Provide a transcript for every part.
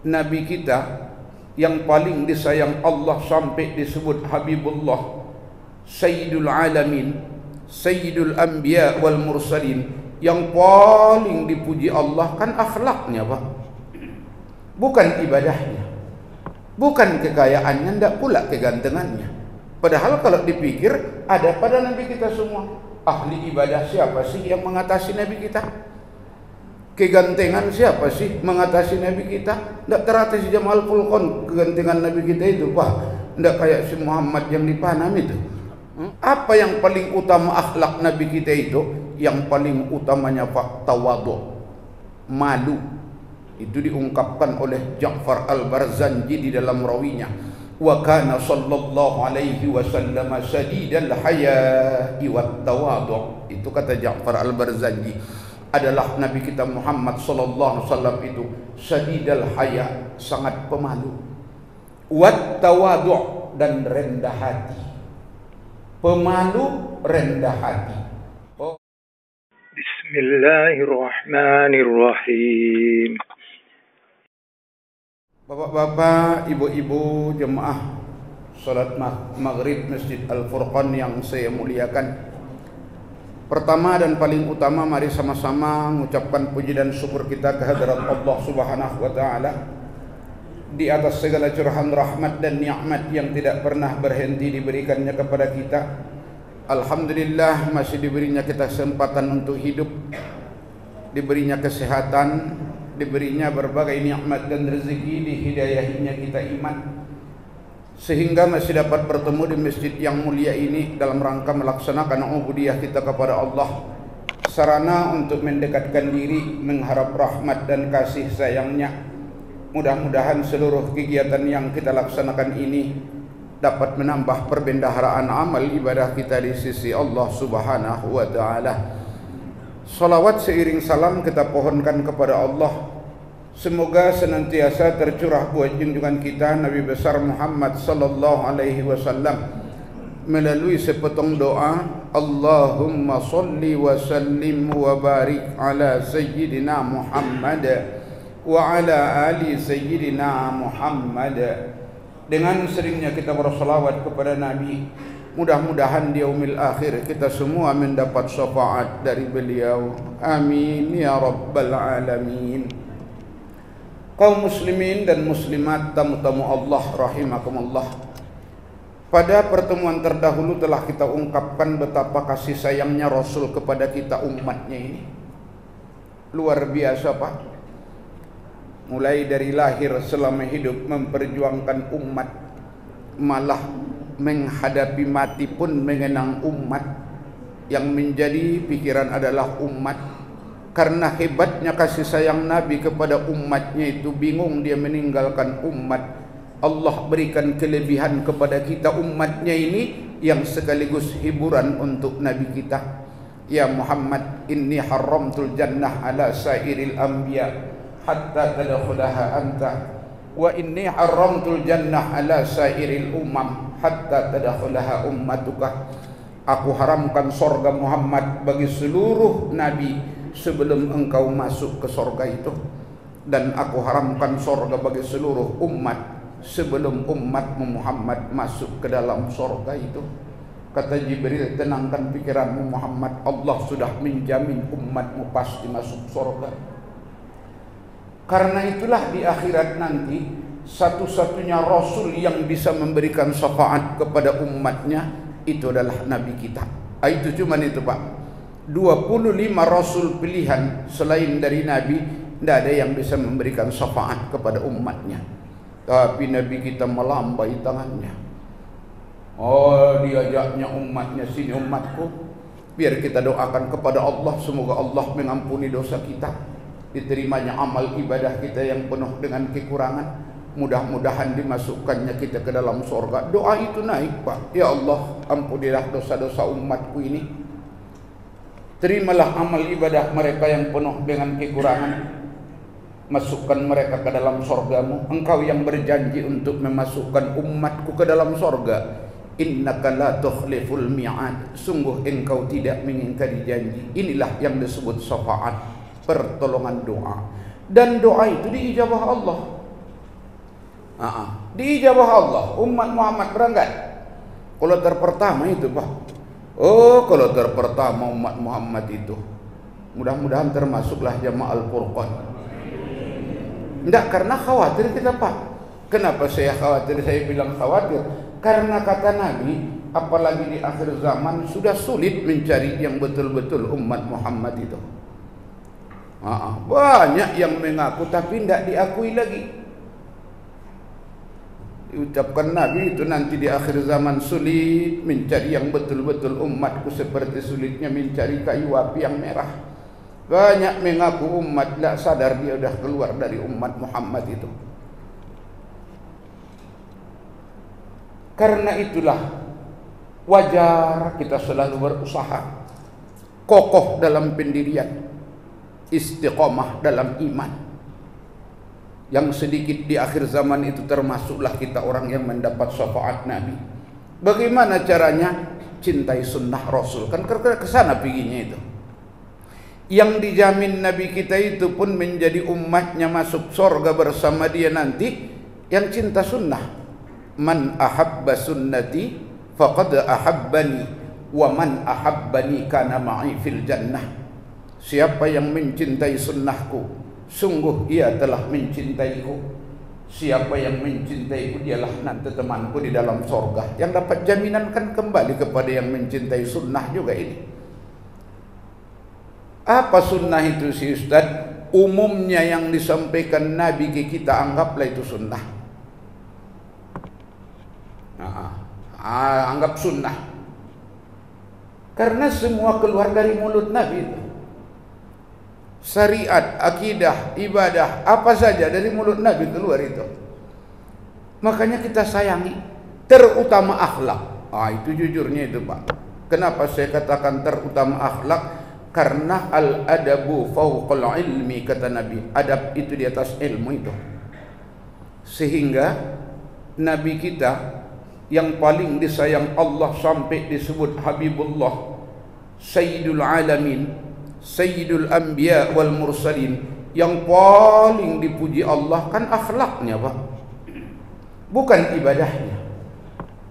Nabi kita yang paling disayang Allah sampai disebut Habibullah, Sayyidul Alamin, Sayyidul Anbiya wal Mursalin, yang paling dipuji Allah kan akhlaknya, Pak. Bukan ibadahnya, bukan kekayaannya, tidak pula kegantengannya. Padahal kalau dipikir ada pada Nabi kita semua. Ahli ibadah siapa sih yang mengatasi Nabi kita? Kegantengan siapa sih mengatasi Nabi kita? Tidak teratasi Jamal Fulkon kegantengan Nabi kita itu, Pak. Tidak kayak si Muhammad yang di Panam itu. Apa yang paling utama akhlak Nabi kita itu? Yang paling utamanya, Pak, tawadhu, malu. Itu diungkapkan oleh Ja'far Al-Barzanji di dalam rawinya. Wa kana sallallahu alaihi wasallam sadidal haya'i wat tawadhu. Itu kata Ja'far Al-Barzanji, adalah Nabi kita Muhammad sallallahu alaihi wasallam itu sadidal haya, sangat pemalu, wat tawadhu, dan rendah hati. Pemalu, rendah hati. Bismillahirrahmanirrahim. Bapak-bapak, ibu-ibu jemaah salat maghrib Masjid Al-Furqan yang saya muliakan, pertama dan paling utama, mari sama-sama mengucapkan puji dan syukur kita kehadirat Allah Subhanahu wa taala di atas segala curahan rahmat dan nikmat yang tidak pernah berhenti diberikannya kepada kita. Alhamdulillah masih diberinya kita kesempatan untuk hidup, diberinya kesehatan, diberinya berbagai nikmat dan rezeki, dihidayahinya kita iman, sehingga masih dapat bertemu di masjid yang mulia ini dalam rangka melaksanakan ubudiyah kita kepada Allah, sarana untuk mendekatkan diri, mengharap rahmat dan kasih sayangnya. Mudah-mudahan seluruh kegiatan yang kita laksanakan ini dapat menambah perbendaharaan amal ibadah kita di sisi Allah Subhanahu wa taala. Salawat seiring salam kita pohonkan kepada Allah, semoga senantiasa tercurah buat junjungan kita Nabi besar Muhammad sallallahu alaihi wasallam melalui sepotong doa, Allahumma salli wa sallim wa barik ala sayyidina Muhammad wa ala ali sayyidina Muhammad. Dengan seringnya kita bersalawat kepada Nabi, mudah-mudahan di yaumil akhir kita semua mendapat syafaat dari beliau. Amin ya rabbal alamin. Kaum muslimin dan muslimat, tamu-tamu Allah rahimakumullah. Pada pertemuan terdahulu telah kita ungkapkan betapa kasih sayangnya Rasul kepada kita umatnya ini. Luar biasa, Pak. Mulai dari lahir selama hidup memperjuangkan umat, malah menghadapi mati pun mengenang umat. Yang menjadi pikiran adalah umat. Karena hebatnya kasih sayang Nabi kepada umatnya itu, bingung dia meninggalkan umat. Allah berikan kelebihan kepada kita umatnya ini yang sekaligus hiburan untuk Nabi kita. Ya Muhammad, inni haramtul jannah ala sairil anbiya hatta tadkhulaha anta, wa inni haramtul jannah ala sairil umam hatta tadkhulaha ummatuka. Aku haramkan sorga Muhammad bagi seluruh nabi sebelum engkau masuk ke sorga itu, dan aku haramkan sorga bagi seluruh umat sebelum umatmu Muhammad masuk ke dalam sorga itu. Kata Jibril, tenangkan pikiranmu Muhammad, Allah sudah menjamin umatmu pasti masuk sorga. Karena itulah di akhirat nanti satu-satunya Rasul yang bisa memberikan syafaat kepada umatnya itu adalah Nabi kita. Itu cuman itu, Pak. 25 Rasul pilihan selain dari Nabi, tidak ada yang bisa memberikan syafaat kepada umatnya. Tapi Nabi kita melambai tangannya. Oh, diajaknya umatnya, sini umatku, biar kita doakan kepada Allah, semoga Allah mengampuni dosa kita, diterimanya amal ibadah kita yang penuh dengan kekurangan, mudah-mudahan dimasukkannya kita ke dalam surga. Doa itu naik, Pak. Ya Allah, ampunilah dosa-dosa umatku ini, terimalah amal ibadah mereka yang penuh dengan kekurangan, masukkan mereka ke dalam surgamu. Engkau yang berjanji untuk memasukkan umatku ke dalam surga. Innaka la tukhliful mi'ad, sungguh engkau tidak mengingkari janji. Inilah yang disebut syafaat, pertolongan doa. Dan doa itu diijabah Allah. Diijabah Allah, umat Muhammad berangkat. Kloter pertama itu Pak. Oh, kloter pertama umat Muhammad itu. Mudah-mudahan termasuklah jamaah Al-Furqan. Tidak karena khawatir kita Pak. Kenapa saya khawatir? Saya bilang khawatir karena kata Nabi, apalagi di akhir zaman sudah sulit mencari yang betul-betul umat Muhammad itu. Banyak yang mengaku tapi tidak diakui lagi. Diucapkan Nabi itu nanti di akhir zaman sulit mencari yang betul-betul umatku seperti sulitnya mencari kayu api yang merah. Banyak mengaku umat, tidak sadar dia sudah keluar dari umat Muhammad itu. Karena itulah wajar kita selalu berusaha kokoh dalam pendirian, istiqomah dalam iman. Yang sedikit di akhir zaman itu termasuklah kita orang yang mendapat syafaat Nabi. Bagaimana caranya? Cintai sunnah Rasul. Kan ke sana piginya itu. Yang dijamin Nabi kita itu pun menjadi umatnya masuk surga bersama dia nanti yang cinta sunnah. Man ahabba sunnati faqad ahabbani wa man ahabbani kana ma'i fil jannah. Siapa yang mencintai sunnahku, sungguh ia telah mencintaiku. Siapa yang mencintaiku, dialah nanti temanku di dalam surga. Yang dapat jaminan kan kembali kepada yang mencintai sunnah juga ini. Apa sunnah itu si Ustaz? Umumnya yang disampaikan Nabi ke kita, anggaplah itu sunnah. Anggap sunnah. Karena semua keluar dari mulut Nabi itu. Syariat, akidah, ibadah, apa saja dari mulut Nabi keluar itu. Makanya kita sayangi, terutama akhlak. Itu jujurnya itu Pak. Kenapa saya katakan terutama akhlak? Karena al-adabu fauqal ilmi, kata Nabi. Adab itu di atas ilmu itu. Sehingga Nabi kita yang paling disayang Allah sampai disebut Habibullah, Sayyidul Alamin, Sayyidul Anbiya wal Mursalin, yang paling dipuji Allah kan akhlaknya Pak. Bukan ibadahnya,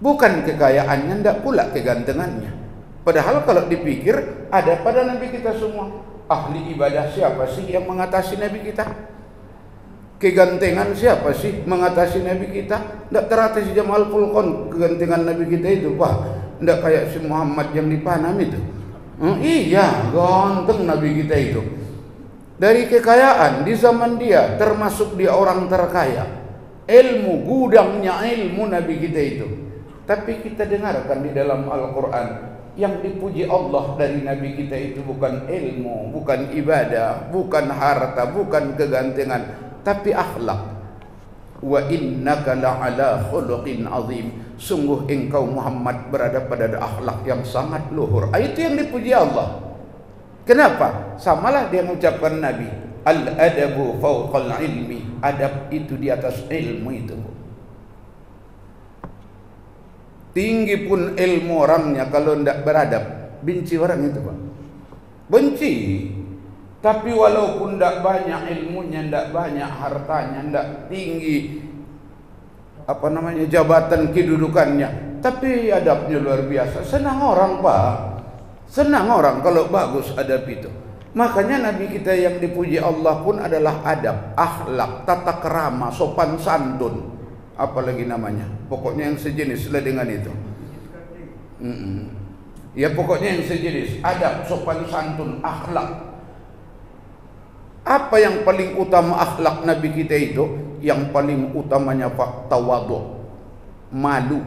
bukan kekayaannya, tidak pula kegantengannya. Padahal kalau dipikir ada pada Nabi kita semua. Ahli ibadah siapa sih yang mengatasi Nabi kita? Kegantengan siapa sih mengatasi Nabi kita? Tidak teratasi Jamaah Al-Furqan kegantengan Nabi kita itu Pak. Tidak kayak si Muhammad yang di Panam itu. Iya, ganteng Nabi kita itu. Dari kekayaan di zaman dia, termasuk dia orang terkaya. Ilmu, gudangnya ilmu Nabi kita itu. Tapi kita dengarkan di dalam Al-Quran, yang dipuji Allah dari Nabi kita itu bukan ilmu, bukan ibadah, bukan harta, bukan kegantengan, tapi akhlak. Wa innaka la'ala khuluqin azim. Sungguh engkau Muhammad berada pada akhlak yang sangat luhur. Itu yang dipuji Allah. Kenapa? Samalah dia mengucapkan Nabi, al-adabu fawqal ilmi. Adab itu di atas ilmu itu. Tinggi pun ilmu orangnya, kalau tidak beradab, benci orang itu Pak. Benci. Tapi walaupun tidak banyak ilmunya, tidak banyak hartanya, tidak tinggi jabatan kedudukannya, tapi adabnya luar biasa. Senang orang Pak. Senang orang kalau bagus adab itu. Makanya Nabi kita yang dipuji Allah pun adalah adab, akhlak, tata kerama, sopan santun. Apalagi namanya, pokoknya yang sejenis lah dengan itu. Ya pokoknya yang sejenis, adab, sopan santun, akhlak. Apa yang paling utama akhlak Nabi kita itu? Yang paling utamanya Pak, tawadhu, malu.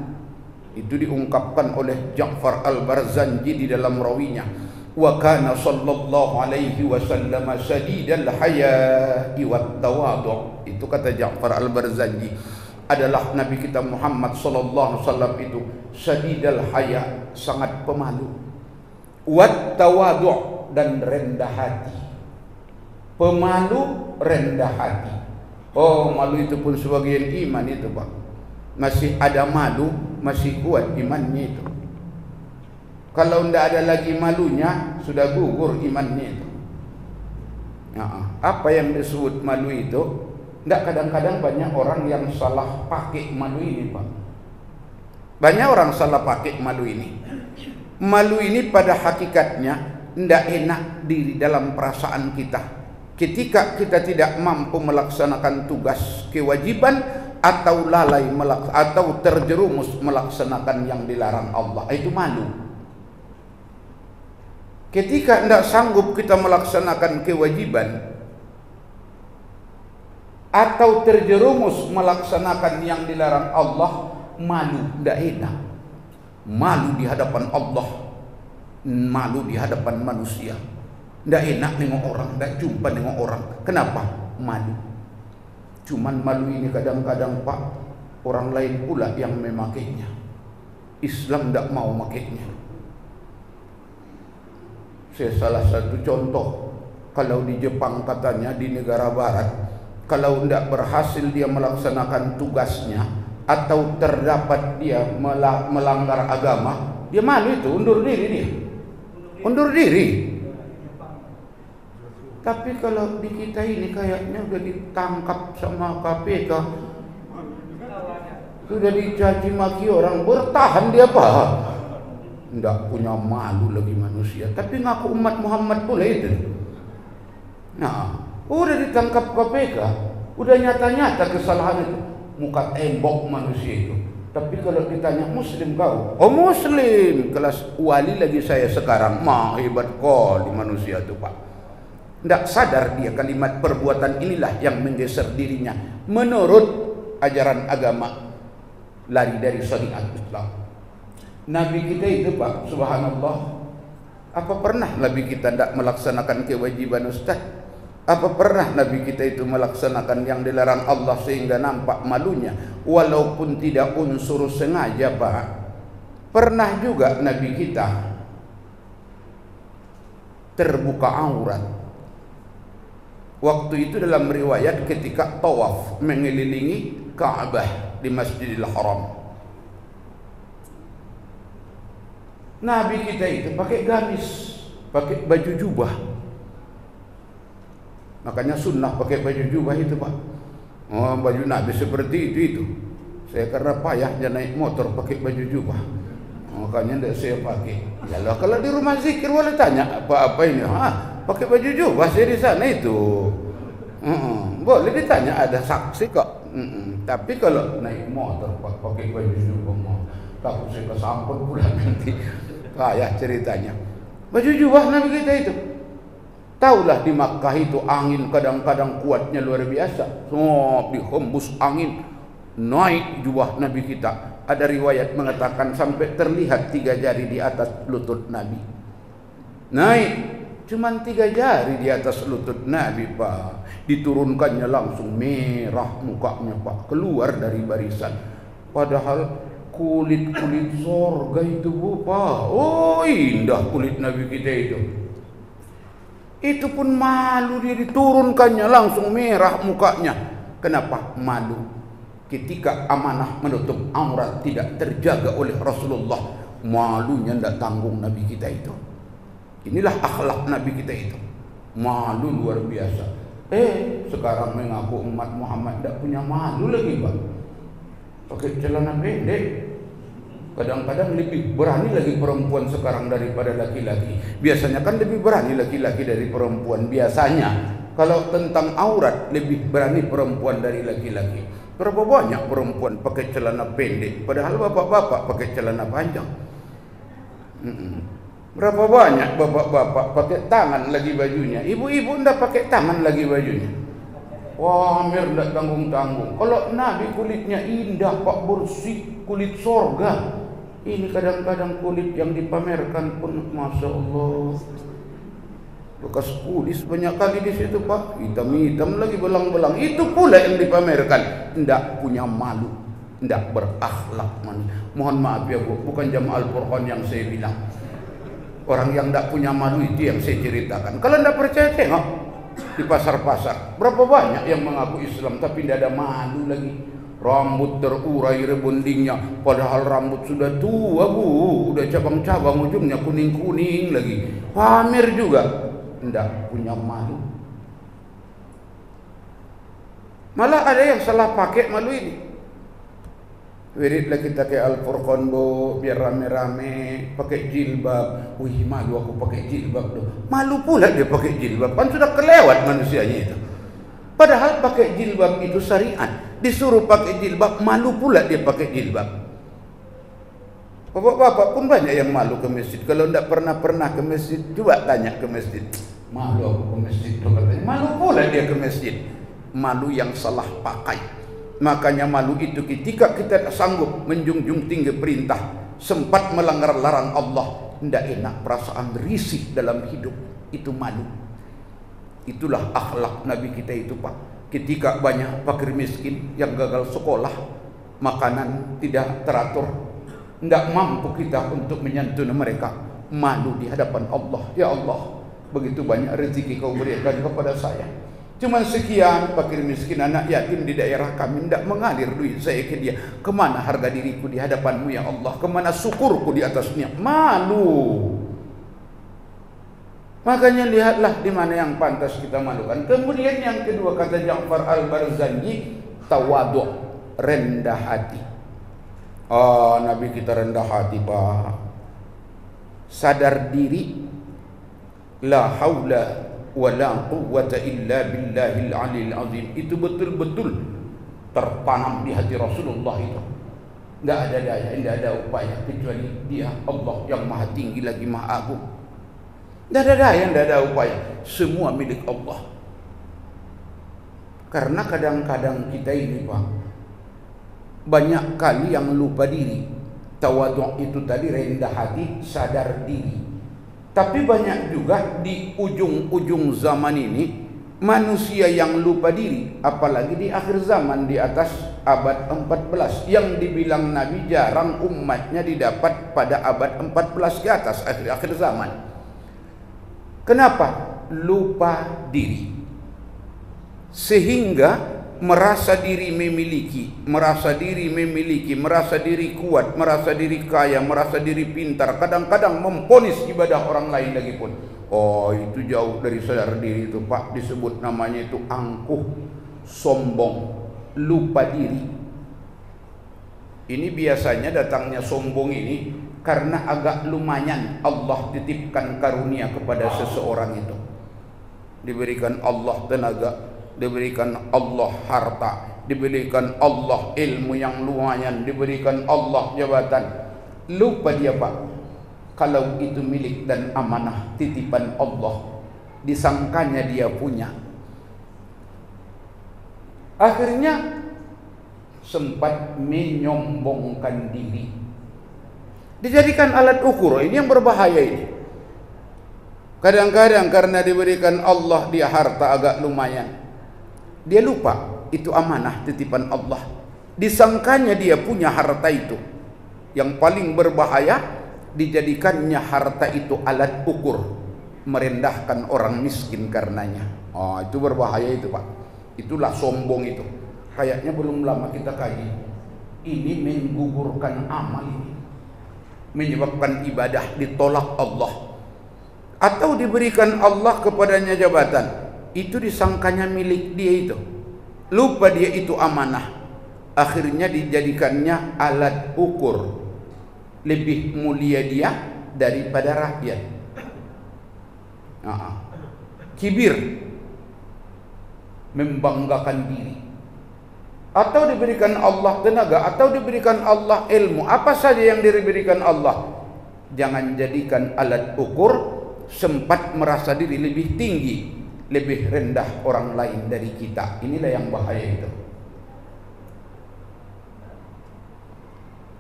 Itu diungkapkan oleh Ja'far Al-Barzanji di dalam rawinya. Wa kana sallallahu alaihi wasallam sadidal haya'i wat tawadhu. Itu kata Ja'far Al-Barzanji. Adalah Nabi kita Muhammad sallallahu alaihi wasallam itu sadidal haya, sangat pemalu, wat tawadhu, dan rendah hati. Pemalu, rendah hati. Oh, malu itu pun sebagian iman itu Pak. Masih ada malu, masih kuat imannya itu. Kalau tidak ada lagi malunya, sudah gugur imannya itu. Apa yang disebut malu itu? Enggak, kadang-kadang banyak orang yang salah pakai malu ini, Pak. Banyak orang salah pakai malu ini. Malu ini pada hakikatnya tidak enak diri dalam perasaan kita. Ketika kita tidak mampu melaksanakan tugas kewajiban atau lalai atau terjerumus melaksanakan yang dilarang Allah, itu malu. Ketika tidak sanggup kita melaksanakan kewajiban atau terjerumus melaksanakan yang dilarang Allah, malu, tidak enak. Malu di hadapan Allah, malu di hadapan manusia. Tidak enak nengok orang, tidak jumpa nengok orang. Kenapa? Malu. Cuman malu ini kadang-kadang, Pak, orang lain pula yang memakainya. Islam tidak mau makainya. Saya salah satu contoh, kalau di Jepang katanya, di negara barat, kalau tidak berhasil dia melaksanakan tugasnya atau terdapat dia melanggar agama, dia malu, itu undur diri dia. Undur diri. Tapi kalau di kita ini kayaknya udah ditangkap sama KPK, sudah dicaci maki orang, bertahan dia, Pak. Tidak punya malu lagi manusia, tapi ngaku umat Muhammad boleh itu. Nah, udah ditangkap KPK, udah nyata-nyata kesalahan itu, muka tembok manusia itu. Tapi kalau ditanya Muslim kau, oh Muslim, kelas wali lagi saya sekarang, mah hebat kali manusia itu, Pak. Tidak sadar dia kalimat perbuatan inilah yang menggeser dirinya menurut ajaran agama, lari dari syariat Islam. Nabi kita itu, Pak, subhanallah, apa pernah Nabi kita tidak melaksanakan kewajiban, Ustaz? Apa pernah Nabi kita itu melaksanakan yang dilarang Allah sehingga nampak malunya, walaupun tidak unsur sengaja, Pak? Pernah juga Nabi kita terbuka aurat. Waktu itu dalam riwayat ketika tawaf mengelilingi Ka'bah di Masjidil Haram. Nabi kita itu pakai gamis, pakai baju jubah. Makanya sunnah pakai baju jubah itu, Pak. Oh, baju Nabi seperti itu. Saya karena payahnya naik motor pakai baju jubah, makanya tidak saya pakai. Yalah, kalau di rumah zikir boleh tanya apa ini? Pakai baju jubah saya di sana itu. Boleh ditanya, ada saksi kok. Tapi kalau naik motor pakai baju jubah, takut saya kesampun pula nanti. Kayak ceritanya. Baju jubah Nabi kita itu. Taulah di Makkah itu angin kadang-kadang kuatnya luar biasa. Dihembus angin, naik jubah Nabi kita. Ada riwayat mengatakan sampai terlihat 3 jari di atas lutut Nabi. Naik, cuman 3 jari di atas lutut Nabi, Pak. Diturunkannya langsung merah mukanya, Pak, keluar dari barisan. Padahal kulit-kulit sorga itu, Pak. Oh, indah kulit Nabi kita itu. Itu pun malu, dia diturunkannya langsung merah mukanya. Kenapa? Malu. Ketika amanah menutup aurat tidak terjaga oleh Rasulullah, malunya tidak tanggung Nabi kita itu. Inilah akhlak Nabi kita itu. Malu luar biasa. Sekarang mengaku umat Muhammad tidak punya malu lagi, Pak. Pakai celana pendek. Kadang-kadang lebih berani lagi perempuan sekarang daripada laki-laki. Biasanya kan lebih berani laki-laki dari perempuan. Biasanya kalau tentang aurat lebih berani perempuan dari laki-laki. Berapa banyak perempuan pakai celana pendek, padahal bapak-bapak pakai celana panjang. Berapa banyak bapak-bapak pakai tangan lagi bajunya, ibu-ibu ndak pakai tangan lagi bajunya. Wah, hampir ndak tanggung-tanggung. Kalau Nabi kulitnya indah, Pak, bersih, kulit sorga. Ini kadang-kadang kulit yang dipamerkan pun, masya Allah, bekas pulis banyak kali di situ, Pak. Hitam-hitam lagi, belang-belang. Itu pula yang dipamerkan. Tidak punya malu, tidak berakhlak. Mohon maaf ya, Bu, bukan Jamaah Al-Furqan yang saya bilang. Orang yang tidak punya malu itu yang saya ceritakan. Kalau tidak percaya, tengok di pasar-pasar. Berapa banyak yang mengaku Islam tapi tidak ada malu lagi. Rambut terurai rebondingnya, padahal rambut sudah tua, Bu. Udah cabang-cabang ujungnya kuning-kuning lagi. Pamer juga. Tidak punya malu. Malah ada yang salah pakai malu ini. Wiridlah kita ke Al-Furqan bu, biar rame-rame pakai jilbab. Wih, malu aku pakai jilbab tuh. Malu pula dia pakai jilbab, kan sudah kelewat manusianya itu. Padahal pakai jilbab itu syariat. Disuruh pakai jilbab, malu pula dia pakai jilbab. Bapak-bapak pun banyak yang malu ke masjid. Kalau tidak pernah ke masjid, coba tanya ke masjid. Malu aku ke masjid tuh katanya. Malu pula dia ke masjid. Malu yang salah pakai. Makanya malu itu ketika kita tak sanggup menjunjung tinggi perintah, sempat melanggar larang Allah, tidak enak, perasaan risih dalam hidup, itu malu. Itulah akhlak Nabi kita itu Pak. Ketika banyak fakir miskin yang gagal sekolah, makanan tidak teratur, tidak mampu kita untuk menyantuni mereka, malu di hadapan Allah. Ya Allah, begitu banyak rezeki kau berikan kepada saya, cuma sekian fakir miskin anak yatim di daerah kami, tidak mengalir duit saya ke dia. Kemana harga diriku di hadapanmu ya Allah? Kemana syukurku di atasnya? Malu. Makanya lihatlah di mana yang pantas kita malukan. Kemudian yang kedua kata Ja'far Al-Barzanji, tawadhu', rendah hati. Oh, Nabi kita rendah hati Pak. Sadar diri, la haula wala quwwata illa billahil aliyil azim. Itu betul-betul tertanam di hati Rasulullah itu. Tidak ada daya, tidak ada upaya kecuali dia Allah yang maha tinggi lagi maha agung. Tidak ada daya, tidak ada upaya, semua milik Allah. Karena kadang-kadang kita ini Pak, banyak kali yang lupa diri. Tawadhu' itu tadi rendah hati, sadar diri. Tapi banyak juga di ujung-ujung zaman ini manusia yang lupa diri, apalagi di akhir zaman di atas abad 14 yang dibilang Nabi jarang umatnya didapat pada abad 14 ke atas, akhir zaman. Kenapa? Lupa diri. Sehingga merasa diri memiliki, merasa diri kuat, merasa diri kaya, merasa diri pintar, kadang-kadang memponis ibadah orang lain lagi pun. Oh, itu jauh dari sadar diri itu Pak, disebut namanya itu angkuh, sombong, lupa diri. Ini biasanya datangnya sombong ini karena agak lumayan Allah titipkan karunia kepada seseorang itu. Diberikan Allah tenaga, diberikan Allah harta, diberikan Allah ilmu yang lumayan, diberikan Allah jabatan. Lupa dia Pak, kalau itu milik dan amanah titipan Allah, disangkanya dia punya. Akhirnya sempat menyombongkan diri, dijadikan alat ukur. Ini yang berbahaya ini. Kadang-kadang karena diberikan Allah dia harta agak lumayan, dia lupa itu amanah titipan Allah, disangkanya dia punya harta itu. Yang paling berbahaya, dijadikannya harta itu alat ukur, merendahkan orang miskin karenanya. Oh, itu berbahaya itu Pak. Itulah sombong itu. Kayaknya belum lama kita kaji. Ini menggugurkan amal ini, menyebabkan ibadah ditolak Allah. Atau diberikan Allah kepadanya jabatan, itu disangkanya milik dia itu. Lupa dia itu amanah. Akhirnya dijadikannya alat ukur. Lebih mulia dia daripada rakyat. Kibir, membanggakan diri. Atau diberikan Allah tenaga, atau diberikan Allah ilmu, apa saja yang diberikan Allah, jangan jadikan alat ukur. Sempat merasa diri lebih tinggi, lebih rendah orang lain dari kita. Inilah yang bahaya itu.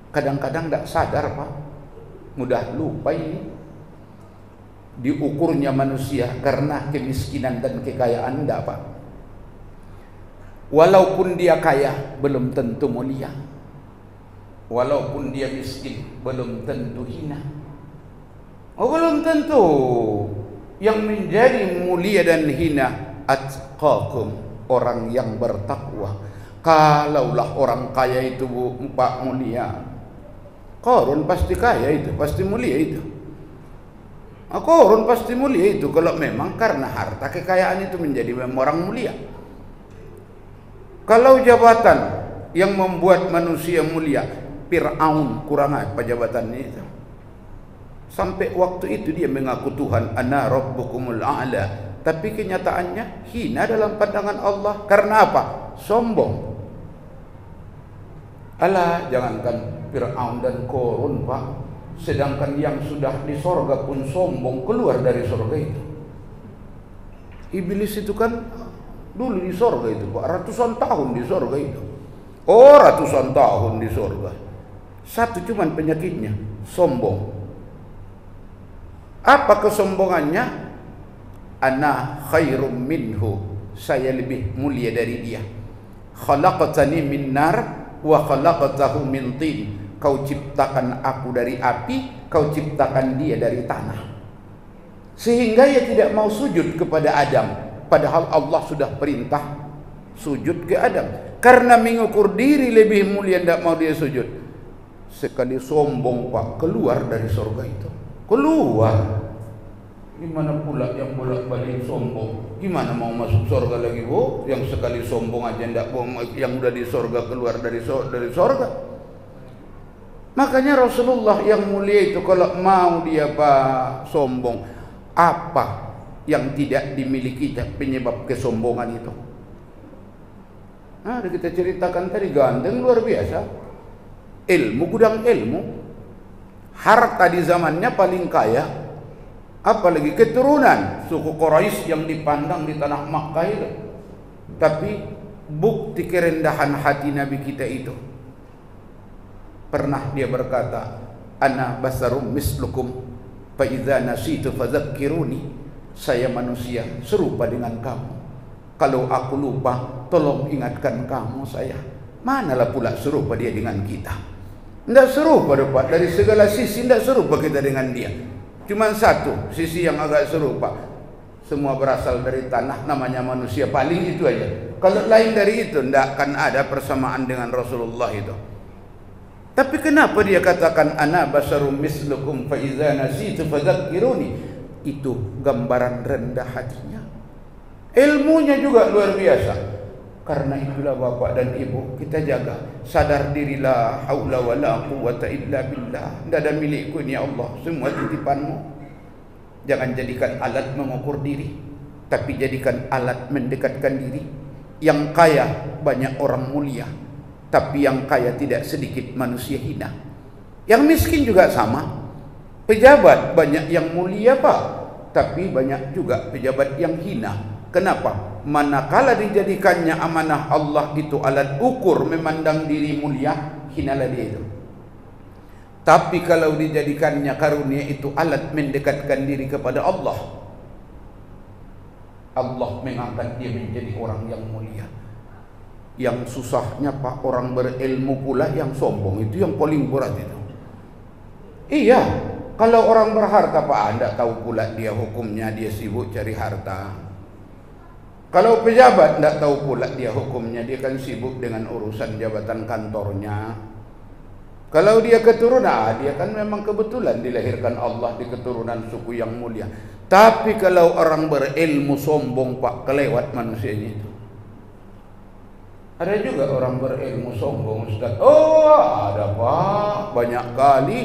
Kadang-kadang tidak sadar Pak, mudah lupa ini. Diukurnya manusia karena kemiskinan dan kekayaan, tidak Pak. Walaupun dia kaya, belum tentu mulia. Walaupun dia miskin, belum tentu hina. Oh, belum tentu. Yang menjadi mulia dan hina atqakum, orang yang bertakwa. Kalaulah orang kaya itu Pak mulia, Qarun pasti kaya itu, pasti mulia itu. Qarun pasti mulia itu kalau memang karena harta kekayaan itu menjadi orang mulia. Kalau jabatan yang membuat manusia mulia, Fir'aun kurang apa jabatannya itu? Sampai waktu itu dia mengaku Tuhan, ana rabbukumul a'la. Tapi kenyataannya hina dalam pandangan Allah. Karena apa? Sombong. Alah, jangankan Fir'aun dan Korun, Pak. Sedangkan yang sudah di sorga pun sombong, keluar dari sorga itu. Iblis itu kan dulu di sorga itu, Pak. Ratusan tahun di sorga itu. Oh, ratusan tahun di sorga. Satu cuman penyakitnya, sombong. Apa kesombongannya? Ana khairum minhu, saya lebih mulia dari dia. Khalaqtani min nar wa khalaqtahu min tin. Kau ciptakan aku dari api, kau ciptakan dia dari tanah. Sehingga ia tidak mau sujud kepada Adam, padahal Allah sudah perintah sujud ke Adam. Karena mengukur diri lebih mulia, tidak mau dia sujud. Sekali sombong, Pak, keluar dari surga itu. Keluar. Gimana pula yang bolak-balik sombong? Gimana mau masuk surga lagi, Bu? Yang sekali sombong aja tidak mau, yang udah di surga keluar dari surga. Makanya Rasulullah yang mulia itu kalau mau dia Pak sombong, apa yang tidak dimiliki penyebab kesombongan itu? Nah, kita ceritakan tadi, ganteng luar biasa, ilmu, gudang ilmu, harta di zamannya paling kaya, apalagi keturunan suku Quraisy yang dipandang di tanah Makkah itu. Tapi bukti kerendahan hati Nabi kita itu, pernah dia berkata, ana basarum mislukum fa idza nasitu fadzakkiruni. Saya manusia serupa dengan kamu, kalau aku lupa tolong ingatkan kamu saya. Manalah pula serupa dia dengan kita? Tidak serupa, Pak. Dari segala sisi tidak serupa kita dengan dia. Cuma satu sisi yang agak serupa, semua berasal dari tanah, namanya manusia, paling itu aja. Kalau lain dari itu tidak akan ada persamaan dengan Rasulullah itu. Tapi kenapa dia katakan ana basarum mislukum fa idza nasitu fadzakkiruni? Itu gambaran rendah hatinya. Ilmunya juga luar biasa. Karena itulah Bapak dan Ibu, kita jaga, sadar dirilah, haula wala quwata illa billah. Tidak ada milikku ini, ya Allah, semua titipanmu. Jangan jadikan alat mengukur diri, tapi jadikan alat mendekatkan diri. Yang kaya banyak orang mulia, tapi yang kaya tidak sedikit manusia hina. Yang miskin juga sama. Pejabat banyak yang mulia, Pak, tapi banyak juga pejabat yang hina. Kenapa? Manakala dijadikannya amanah Allah itu alat ukur memandang diri mulia, hinalah dia itu. Tapi kalau dijadikannya karunia itu alat mendekatkan diri kepada Allah, Allah mengangkat dia menjadi orang yang mulia. Yang susahnya, Pak, orang berilmu pula yang sombong, itu yang paling berat itu. Iya, kalau orang berharta, Pak, Anda tahu pula dia hukumnya, dia sibuk cari harta. Kalau pejabat, tidak tahu pula dia hukumnya, dia kan sibuk dengan urusan jabatan kantornya. Kalau dia keturunan, dia kan memang kebetulan dilahirkan Allah di keturunan suku yang mulia. Tapi kalau orang berilmu sombong, Pak, kelewat manusianya itu. Ada juga orang berilmu sombong, Ustaz. Oh, ada, Pak, banyak kali.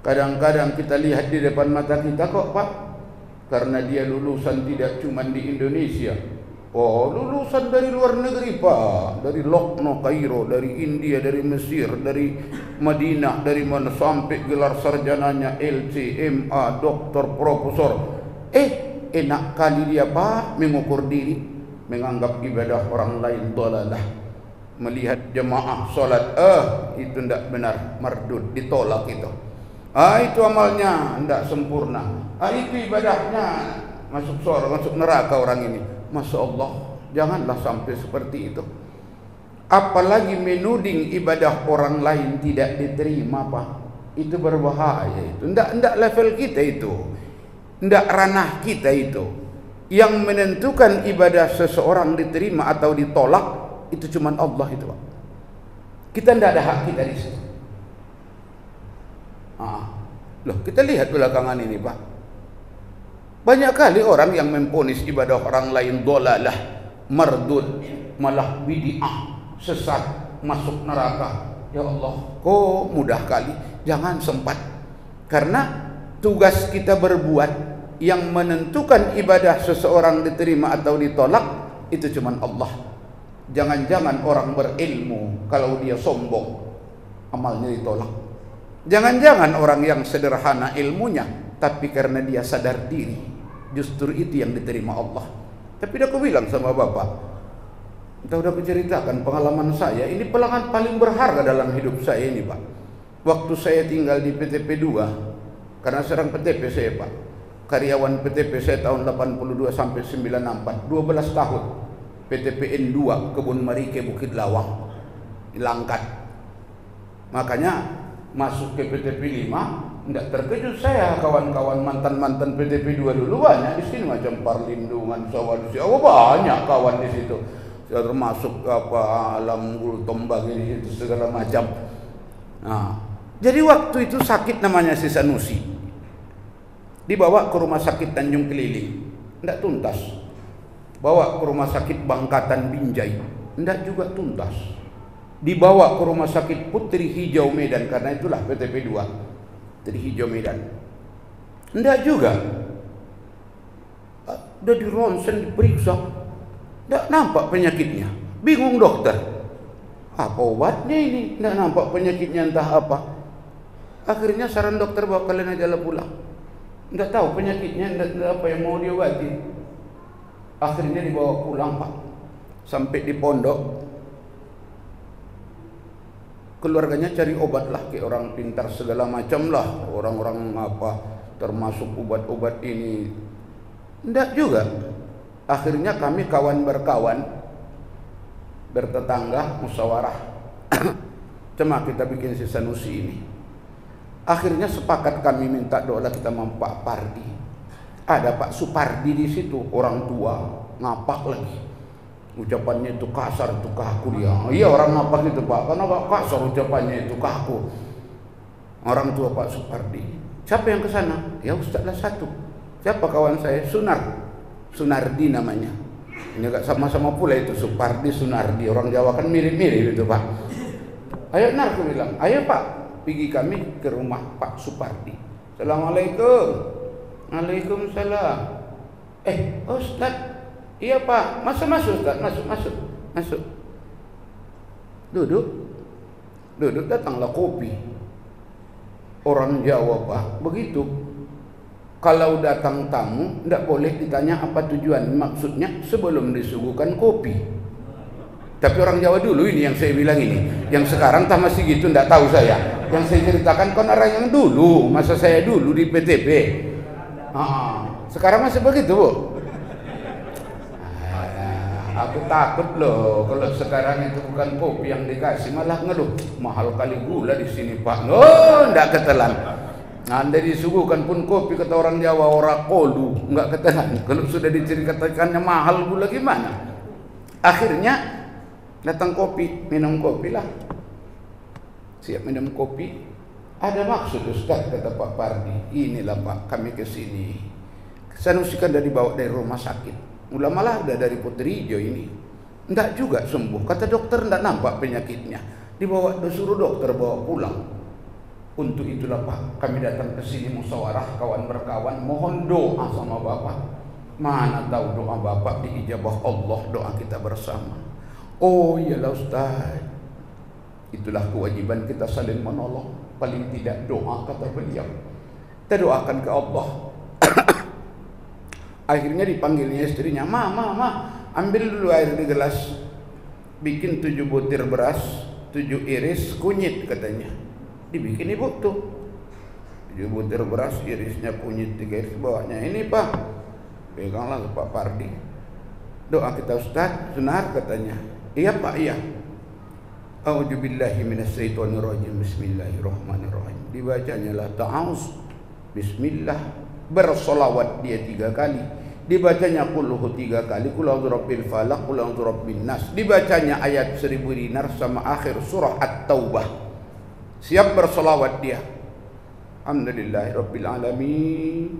Kadang-kadang kita lihat di depan mata kita kok, Pak. Karena dia lulusan tidak cuma di Indonesia. Oh, lulusan dari luar negeri, Pak. Dari Lucknow, Kairo, dari India, dari Mesir, dari Madinah, dari mana, sampai gelar sarjananya LC, MA, doktor, profesor. Enak kali dia, Pak, mengukur diri, menganggap ibadah orang lain dolalah. Melihat jemaah solat, itu tidak benar, mardud, ditolak itu. Itu amalnya tidak sempurna. Itu ibadahnya masuk surga, masuk neraka orang ini. Masya Allah, janganlah sampai seperti itu. Apalagi menuding ibadah orang lain tidak diterima, Pak. Itu berbahaya itu. Tidak level kita itu. Tidak ranah kita itu. Yang menentukan ibadah seseorang diterima atau ditolak itu cuma Allah itu, Pak. Kita tidak ada hak kita di situ. Loh, kita lihat belakangan ini, Pak. Banyak kali orang yang memponis ibadah orang lain dolalah, mardud, malah bid'ah, sesat, masuk neraka. Ya Allah, kok mudah kali. Jangan sempat. Karena tugas kita berbuat yang menentukan ibadah seseorang diterima atau ditolak itu cuma Allah. Jangan-jangan orang berilmu kalau dia sombong amalnya ditolak. Jangan-jangan orang yang sederhana ilmunya tapi karena dia sadar diri justru itu yang diterima Allah. Tapi aku bilang sama bapak, udah aku ceritakan pengalaman saya. Ini pengalaman paling berharga dalam hidup saya ini, Pak. Waktu saya tinggal di PTP 2, karena serang PTP saya, Pak. Karyawan PTP saya tahun 82 sampai 94, 12 tahun. PTP N2 Kebun Marike Bukit Lawang dilangkat. Makanya masuk ke PTP 5, tidak terkejut saya. Kawan-kawan mantan-mantan PTP 2 dulu banyak di sini, macam Parlindungan, Sawadisi, banyak kawan di situ. Termasuk alam bulu tombak ini itu segala macam. Nah, jadi waktu itu sakit namanya si Sanusi, dibawa ke rumah sakit Tanjung Keliling, tidak tuntas. Bawa ke rumah sakit Bangkatan Binjai, tidak juga tuntas. Dibawa ke rumah sakit Putri Hijau Medan, karena itulah PTP 2 Putri Hijau Medan, tidak juga. Udah di ronsen, diperiksa, tidak nampak penyakitnya. Bingung dokter, apa obatnya ini? Tidak nampak penyakitnya, entah apa. Akhirnya saran dokter, bawa kalian aja lah pulang. Tidak tahu penyakitnya, tidak apa yang mau diobati. Akhirnya dibawa pulang, Pak. Sampai di pondok, keluarganya cari obat lah, ke orang pintar segala macam lah, orang-orang apa, termasuk obat-obat ini. Tidak juga. Akhirnya kami kawan berkawan, bertetangga, musyawarah. Cuma kita bikin si Sanusi ini. Akhirnya sepakat kami minta doa kita sama Pak Pardi. Ada Pak Supardi di situ, orang tua, ngapak lagi. Ucapannya itu kasar, itu kaku dia. Iya, orang ngapak itu, Pak. Karena Pak kasar ucapannya itu kaku. Orang tua Pak Supardi. Siapa yang ke sana? Ya Ustazlah satu. Siapa kawan saya? Sunardi namanya. Ini agak sama-sama pula itu, Supardi, Sunardi. Orang Jawa kan mirip-mirip itu, Pak. Ayo aku bilang, ayo Pak, pergi kami ke rumah Pak Supardi. Assalamualaikum. Waalaikumsalam. Ustaz, iya Pak, masuk Ustaz, masuk. Duduk, datanglah kopi. Orang Jawa, Pak, begitu. Kalau datang tamu, tidak boleh ditanya apa tujuan, maksudnya sebelum disuguhkan kopi. Tapi orang Jawa dulu ini yang saya bilang ini, yang sekarang tak masih gitu, tidak tahu saya. Yang saya ceritakan kan orang yang dulu, masa saya dulu di PTP. Sekarang masih begitu, Bu? Aku takut loh kalau sekarang itu bukan kopi yang dikasih, malah ngeluh mahal kali gula di sini, Pak. Enggak ketelan. Anda disuguhkan pun kopi, kata orang Jawa, ora kolu, enggak ketelan. Kalau sudah diceritakannya mahal gula gimana? Akhirnya datang kopi, minum kopi lah. Siap minum kopi. Ada maksud Ustaz, kata Pak Pardi. Inilah Pak, kami ke sini. Sanusi kan dari dibawa dari rumah sakit. Ulama lah udah dari Putri Hijau ini. Enggak juga sembuh. Kata dokter enggak nampak penyakitnya. Dibawa, disuruh dokter bawa pulang. Untuk itulah Pak, kami datang ke sini musyawarah kawan berkawan, mohon doa sama Bapak. Mana tahu doa Bapak diijabah Allah, doa kita bersama. Oh iyalah Ustaz. Itulah kewajiban kita saling menolong. Paling tidak doa, kata beliau. Kita doakan ke Allah. Akhirnya dipanggilnya istrinya, Ma, ambil dulu air di gelas. Bikin 7 butir beras, 7 iris kunyit katanya. Dibikin ibu tuh 7 butir beras, irisnya kunyit, 3 iris bawahnya. Ini Pak, peganglah ke Pak Pardi. Doa kita Ustaz, benar katanya. Iya Pak, iya. A'udzubillahi minasyaitonirrajim. Bismillahirrahmanirrahim. Dibacanya lah ta'awuz, bismillah, bersolawat dia 3 kali. Dibacanya qulhu 3 kali, qul a'udzu birabbil falaq, qul a'udzu birabbin nas. Dibacanya ayat 1000 dinar sama akhir surah At-Taubah. Siap bersolawat dia. Alhamdulillahirabbil alamin.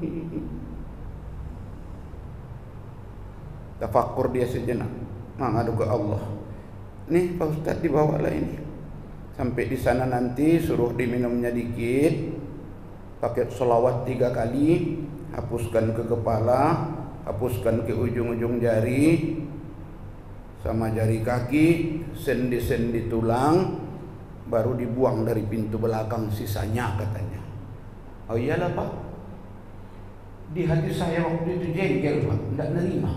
Tafakkur dia sejenak. mengadu ke Allah. Nih Pak Ustadz dibawalah ini. Sampai di sana nanti suruh diminumnya dikit, pakai sholawat 3 kali, hapuskan ke kepala, hapuskan ke ujung-ujung jari, sama jari kaki, sendi-sendi tulang, baru dibuang dari pintu belakang sisanya katanya. Oh iyalah Pak, di hati saya waktu itu jengkel Pak, tidak nerima.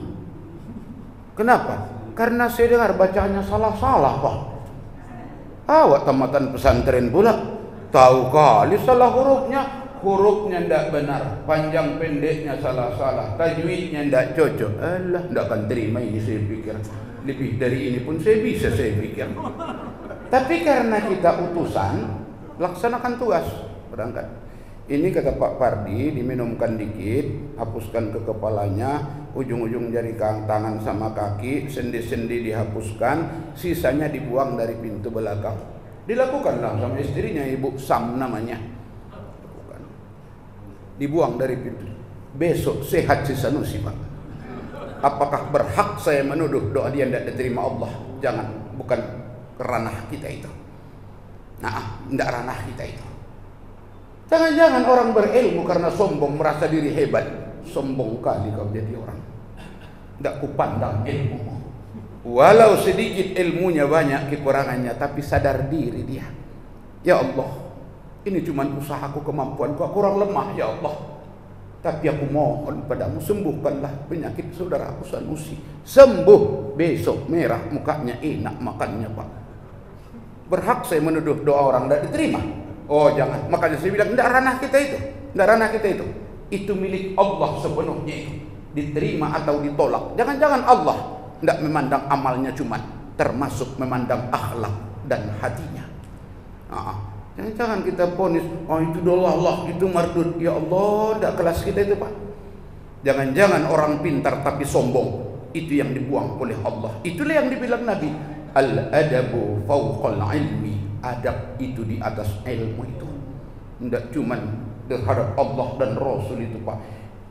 Kenapa? Karena saya dengar bacaannya salah-salah Pak. Awak tamatan pesantren pula, tahu kali salah hurufnya tidak benar, panjang pendeknya salah-salah, tajwidnya tidak cocok. Alah, tidak akan terima ini saya pikir. Lebih dari ini pun saya bisa, saya pikir. Tapi karena kita utusan, laksanakan tugas, berangkat. Ini kata Pak Pardi, diminumkan dikit, hapuskan ke kepalanya, ujung-ujung jari tangan sama kaki, sendi-sendi dihapuskan, sisanya dibuang dari pintu belakang. Dilakukanlah sama istrinya, Ibu Sam namanya. Dibuang dari pintu. Besok sehat si Sanusi Pak. Apakah berhak saya menuduh doa dia tidak diterima Allah? Jangan, bukan ranah kita itu. Nah, tidak ranah kita itu. Jangan-jangan orang berilmu karena sombong, merasa diri hebat. Sombong kali kau jadi orang. Tidak kupandang ilmu. Walau sedikit ilmunya banyak kekurangannya, tapi sadar diri dia. Ya Allah, ini cuma usahaku, kemampuanku, aku orang lemah ya Allah. Tapi aku mohon padamu, sembuhkanlah penyakit saudaraku Sanusi. Sembuh, besok merah mukanya, enak makannya Pak. Berhak saya menuduh doa orang tidak diterima? Oh jangan, makanya saya bilang tidak ranah kita itu, tidak ranah kita itu. Itu milik Allah sepenuhnya itu, diterima atau ditolak. Jangan-jangan Allah tidak memandang amalnya cuma, termasuk memandang akhlak dan hatinya. Jangan-jangan kita ponis, oh itu doa Allah, itu mardud. Ya Allah, tidak kelas kita itu Pak. Jangan-jangan orang pintar tapi sombong, itu yang dibuang oleh Allah. Itulah yang dibilang Nabi, al-adabu fawqal ilmi. Adab itu di atas ilmu itu. Tidak cuma terhadap Allah dan Rasul itu Pak.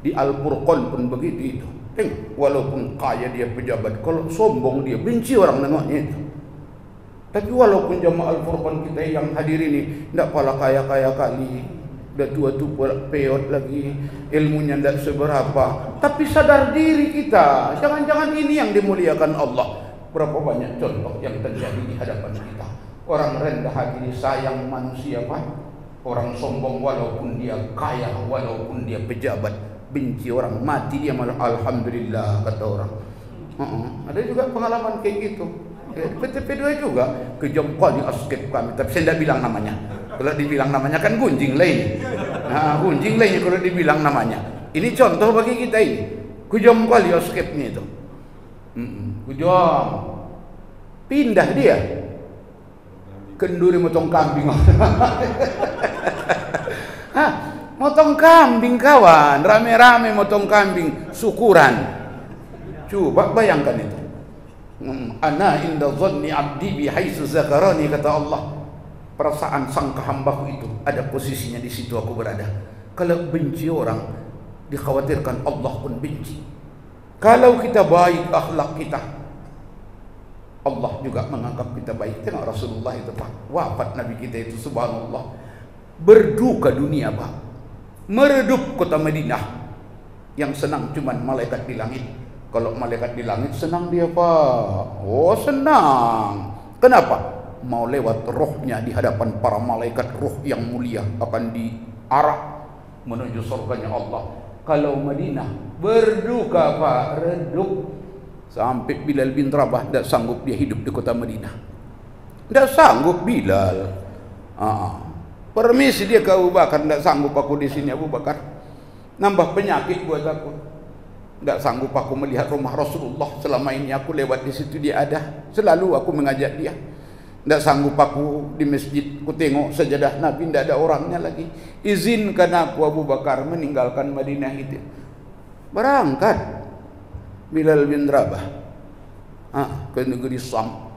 Di Al-Furqan pun begitu itu. Tengok, walaupun kaya dia pejabat, kalau sombong dia benci orang nengoknya itu. Tapi walaupun jamaah Al-Furqan kita yang hadir ini tidak pala kaya-kaya kali, dah tua-tua peot lagi, ilmunya tidak seberapa, tapi sadar diri kita. Jangan-jangan ini yang dimuliakan Allah. Berapa banyak contoh yang terjadi di hadapan kita. Orang rendah hati sayang manusia Pak. Orang sombong walaupun dia kaya, walaupun dia pejabat, benci orang, mati dia malah alhamdulillah kata orang. Ada juga pengalaman kayak gitu. PTP2 juga kejam kali askep kami, tapi saya tidak bilang namanya. Kalau dibilang namanya kan gunjing lain. Nah, gunjing lain kalau dibilang namanya. Ini contoh bagi kita ini. Kejam kali askepnya itu. Kejam. Pindah dia. Kenduri motong kambing. Motong kambing kawan, rame-rame motong kambing, syukuran. Coba bayangkan itu. Ana inda dhanni abdi bi haitsu zakarani, kata Allah. Perasaan sangka hambaku itu ada posisinya di situ aku berada. Kalau benci orang, dikhawatirkan Allah pun benci. Kalau kita baik akhlak kita, Allah juga menganggap kita baik. Tengok Rasulullah itu Pak, wafat Nabi kita itu subhanallah, berduka dunia Pak, meredup kota Madinah. Yang senang cuman malaikat di langit. Kalau malaikat di langit senang dia Pak. Oh senang. Kenapa? Mau lewat rohnya di hadapan para malaikat, roh yang mulia akan diarah menuju surganya Allah. Kalau Madinah berduka Pak, redup. Sampai Bilal bin Rabah tidak sanggup dia hidup di kota Madinah. Tidak sanggup Bilal. Permisi dia ke Abu Bakar, tidak sanggup aku di sini Abu Bakar. Nambah penyakit buat aku. Tidak sanggup aku melihat rumah Rasulullah. Selama ini aku lewat di situ dia ada. Selalu aku mengajak dia. Tidak sanggup aku di masjid, aku tengok sajadah Nabi tidak ada orangnya lagi. Izinkan aku Abu Bakar meninggalkan Madinah itu. Berangkat Bilal bin Rabah ke negeri Sam.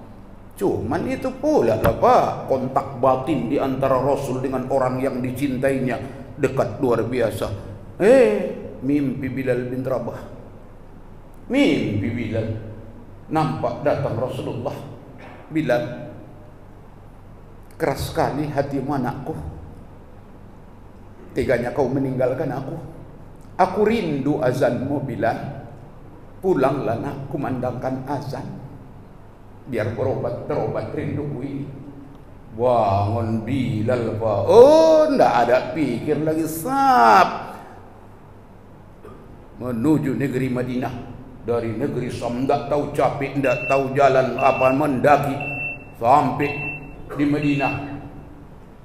Cuman itu pula lah Pak, kontak batin di antara Rasul dengan orang yang dicintainya dekat luar biasa. Mimpi Bilal bin Rabah. Mimpi Bilal. nampak datang Rasulullah, bilang, keras sekali hatimu anakku, teganya kau meninggalkan aku. Aku rindu azanmu Bilal, pulanglah nak, kumandangkan azan, biar terobat rinduku ini. Bangun Bilal, Pak. Oh, ndak ada pikir lagi, sap menuju negeri Madinah. Dari negeri Sam, ndak tahu capek, ndak tahu jalan apa, mendaki sampai di Madinah.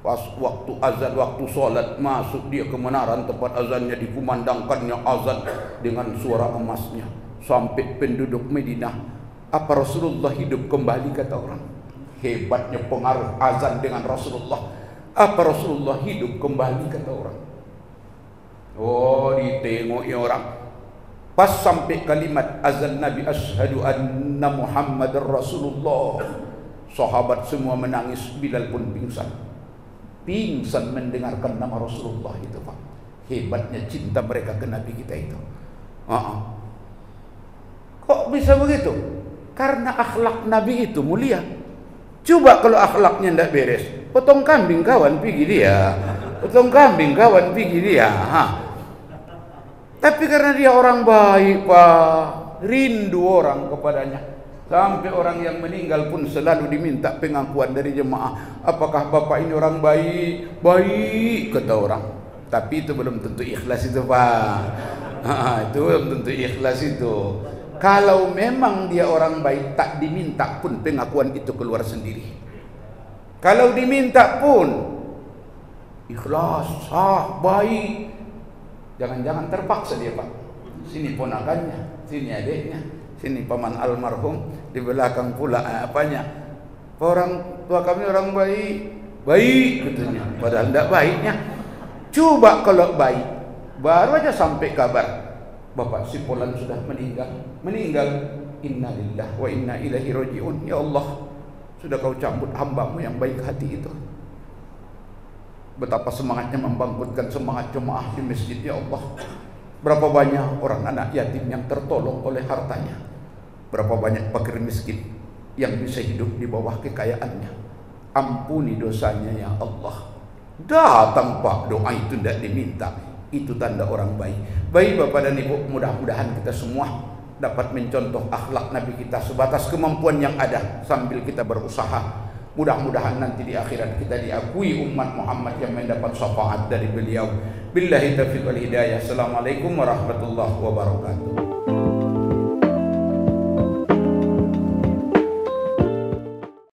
Pas waktu azan, waktu sholat, masuk dia ke menaran tempat azannya, dikumandangkannya azan dengan suara emasnya. Sampai penduduk Madinah, apa Rasulullah hidup kembali, kata orang. Hebatnya pengaruh azan dengan Rasulullah. Apa Rasulullah hidup kembali, kata orang. Oh, ditengoknya orang. Pas sampai kalimat azan Nabi, asyhadu anna Muhammadar Rasulullah, sahabat semua menangis, Bilal pun pingsan mendengarkan nama Rasulullah itu, Pak. Hebatnya cinta mereka ke Nabi kita itu. Kok bisa begitu? Karena akhlak Nabi itu mulia. Coba kalau akhlaknya tidak beres, potong kambing kawan pergi dia, potong kambing kawan pergi dia. Tapi karena dia orang baik, Pak, rindu orang kepadanya. Sampai orang yang meninggal pun selalu diminta pengakuan dari jemaah. Apakah bapak ini orang baik? Baik, kata orang. Tapi itu belum tentu ikhlas itu, Pak. Itu belum tentu ikhlas itu. Kalau memang dia orang baik, tak diminta pun pengakuan itu keluar sendiri. Kalau diminta pun ikhlas, sah, baik. Jangan-jangan terpaksa dia, Pak. Sini ponakannya, sini adiknya, sini paman almarhum, di belakang pula apanya. Orang tua kami orang baik katanya, padahal tidak baiknya. Coba kalau baik, baru aja sampai kabar, bapak si Polan sudah meninggal. Innalillah wa inna ilaihi rajiun. Ya Allah, sudah kau cabut hambamu yang baik hati itu. Betapa semangatnya membangkitkan semangat jemaah di masjid, ya Allah. Berapa banyak orang anak yatim yang tertolong oleh hartanya. Berapa banyak fakir miskin yang bisa hidup di bawah kekayaannya. Ampuni dosanya ya Allah. Datang, Pak, doa itu tidak diminta. Itu tanda orang baik. Baik Bapak dan Ibu, mudah-mudahan kita semua dapat mencontoh akhlak Nabi kita sebatas kemampuan yang ada sambil kita berusaha. Mudah-mudahan nanti di akhirat kita diakui umat Muhammad yang mendapat syafaat dari beliau. Billahi taufiq wal hidayah. Assalamualaikum warahmatullahi wabarakatuh.